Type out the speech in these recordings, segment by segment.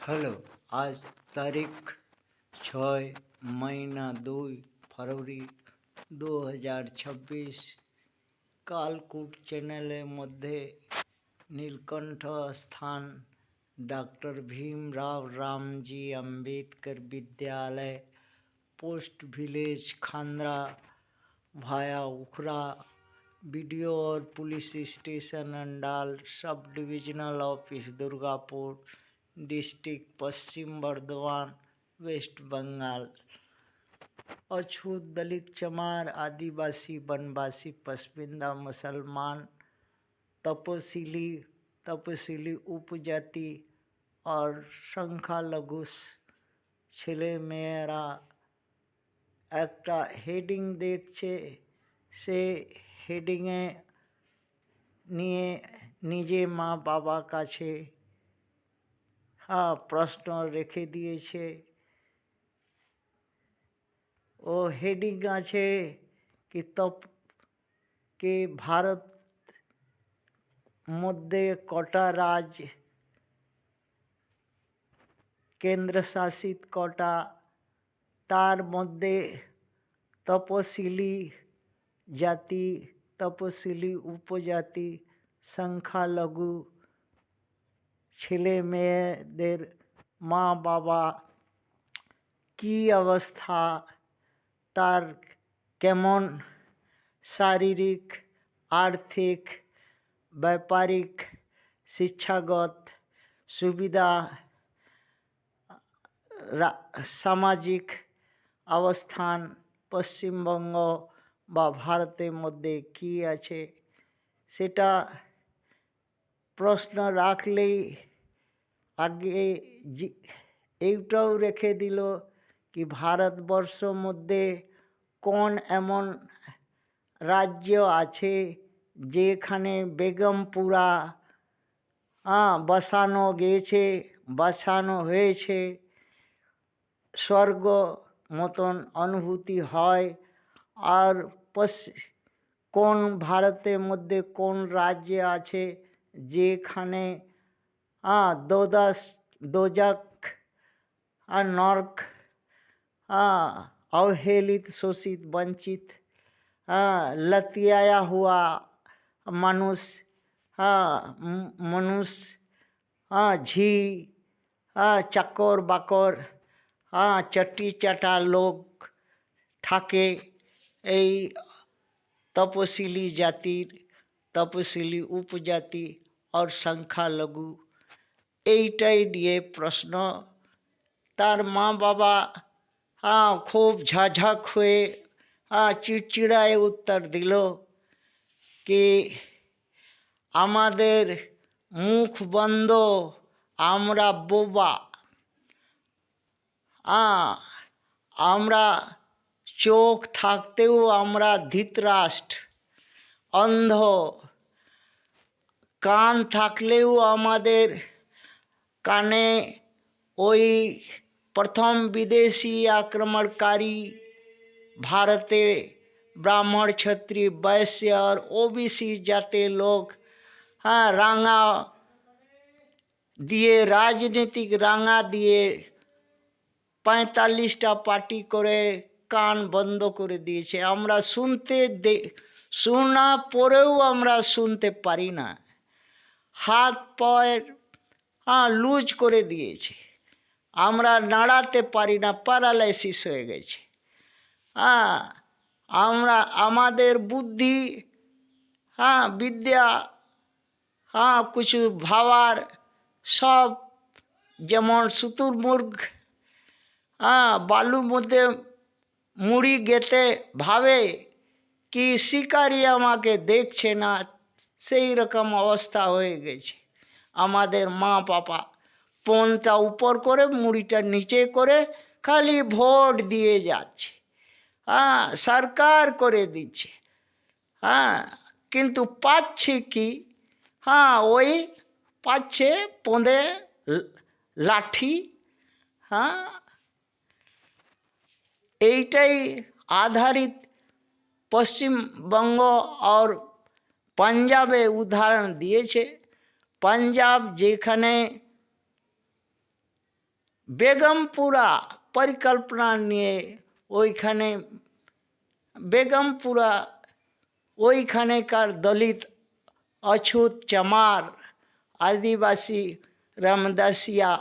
Hello. आज तारीख 6 महीना 2 फरवरी 2026 कालकूट चैनलेर मध्य नीलकंठ स्थान डॉक्टर भीमराव रामजी अम्बेडकर विद्यालय पोस्ट विलेज खांद्रा भाया उखरा बीडीओ और police station Andal sub divisional office Durgapur district Paschim Bardhaman west Bengal. अछूत दलित चमार आदिवासी वनवासी पसमिंदा मुसलमान तपसीली उपजाति और संख्यालघु छेले मेয়েরা একটা হেডিং দেখছে, সে হেডিংয়ে নিয়ে নিজে মা বাবা কাছে প্রশ্ন রেখে দিয়েছে। ও হেডিং আছে कि भारत মধ্যে কটা রাজ্য কেন্দ্রশাসিত কটা, তার মধ্যে তপশিলি জাতি তপশিলি উপজাতি সংখ্যালঘু ছেলে মেয়েদের মা বাবা কি অবস্থা, তার কেমন শারীরিক আর্থিক ব্যাপারিক শিক্ষাগত সুবিধা সামাজিক অবস্থান পশ্চিমবঙ্গ বা ভারতের মধ্যে কি আছে, সেটা প্রশ্ন রাখলেই আগে এইটাও রেখে দিল কি ভারতবর্ষের মধ্যে কোন এমন রাজ্য আছে যেখানে বেগমপুরা বসানো হয়েছে, স্বর্গ মতন অনুভূতি হয়। আর কোন ভারতের মধ্যে কোন রাজ্য আছে যেখানে দোজক আর নরক अवहेलित शोषित वंचित लतियाया हुआ मनुष्य झी চাকর বাকর চটি চাটা লোক থাকে এই তপশিলি জাতির তপশিলি উপজাতি और সংখ্যালঘু। এইটাই নিয়ে প্রশ্ন। তার মা বাবা খুব ঝাঝক হয়ে চিড়চিড়ায় উত্তর দিল কি আমাদের মুখ বন্ধ, আমরা বোবা, আমরা চোখ থাকতেও আমরা ধৃতরাষ্ট্র, অন্ধ, কান থাকলেও আমাদের কানে ওই প্রথম বিদেশি আক্রমণকারী ভারতে ব্রাহ্মণ ক্ষত্রিয় বৈশ্য और ओबीसी জাতের লোক রাঙা দিয়ে রাজনীতিক রাঙা দিয়ে 45টা পার্টি করে কান বন্ধ করে দিয়েছে। আমরা শোনা পরেও আমরা শুনতে পারি না, হাত পায়ের লুজ করে দিয়েছে, আমরা নাড়াতে পারি না, প্যারালাইসিস হয়ে গেছে। আমাদের বুদ্ধি বিদ্যা কিছু ভাবার সব যেমন শুতুরমুর্গ বালুর মধ্যে মুড়ি গেতে ভাবে কি শিকারি আমাকে দেখছে না, সেই রকম অবস্থা হয়ে গেছে। আমাদের মা বাবা পনটা উপর করে মুড়িটা নিচে করে খালি ভোট দিয়ে যাচ্ছে, সরকার করে দিচ্ছে, কিন্তু পাচ্ছে কি? ওই পাচ্ছে পোঁদে লাঠি। এইটাই আধারিত পশ্চিমবঙ্গ আর পাঞ্জাবে উদাহরণ দিয়েছে। পাঞ্জাব যেখানে বেগমপুরা পরিকল্পনা নিয়ে ওইখানে বেগমপুরা ওইখানেকার দলিত অছুত চামার আদিবাসী রামদাসিয়া,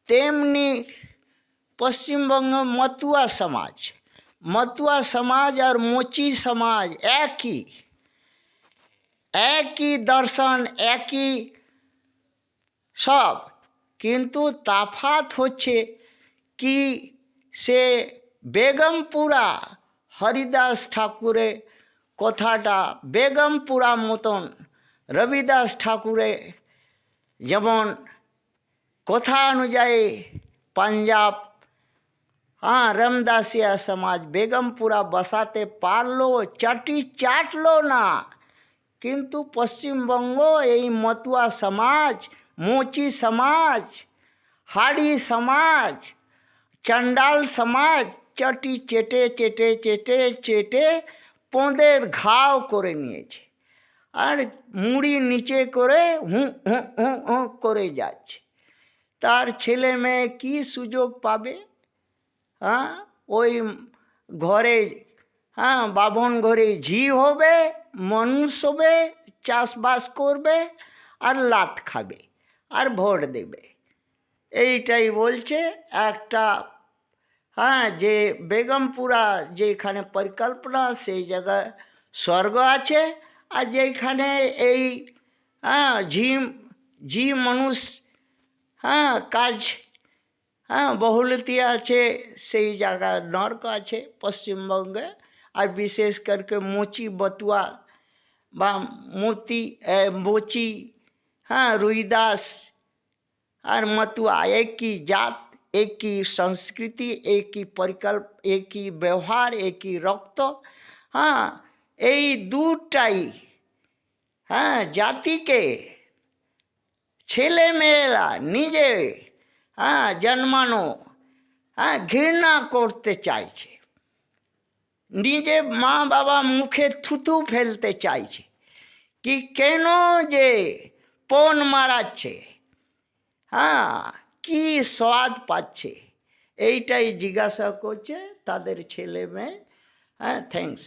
তেমনি পশ্চিমবঙ্গ মতুয়া সমাজ আর মোচি সমাজ একই দর্শন, একই সব, কিন্তু তাফাত হচ্ছে কি সে বেগমপুরা হরিদাস ঠাকুরের কথাটা বেগমপুরা মতন রবিদাস ঠাকুরে যেমন কথা অনুযায়ী পাঞ্জাব রামদাসিয়া সমাজ বেগমপুরা বসাতে পারলো, চাটলো না, কিন্তু পশ্চিমবঙ্গ এই মতুয়া সমাজ, মোচি সমাজ, হাড়ি সমাজ, চণ্ডাল সমাজ চেটে চেটে চেটে চেটে পোঁদের ঘাও করে নিয়েছে আর মুড়ি নিচে করে হুঁ হুঁ হুঁ হুঁ করে যাচ্ছে। তার ছেলে মেয়ে কি সুযোগ পাবে? ওই ঘরে বাভন ঘরে ঝি হবে, মানুষ হবে, চাষবাস করবে আর লাত খাবে আর ভোট দেবে। এইটাই বলছে একটা যে বেগমপুরা যেখানে পরিকল্পনা সেই জায়গায় স্বর্গ আছে, আর যেখানে এই ঝি মানুষ কাজ বহুলতি আছে সেই জায়গায় নর্ক আছে পশ্চিমবঙ্গে। আর বিশেষ করকে মোচি বতুয়া বা মোচি রুইদাস আর মতুয়া एक ही जात, एक ही संस्कृति, एक ही एक ही व्यवहार, एक ही रक्त। এই দুটাই জাতিকে ছেলে মেয়েরা নিজে জন্মানো ঘৃণা করতে চাইছে, নিজে মা বাবা মুখে থুতু ফেলতে চাইছে কি কেন যে পণ মারাচ্ছে, কি স্বাদ পাচ্ছে, এইটাই জিজ্ঞাসা করছে তাদের ছেলে মেয়ে। থ্যাঙ্কস।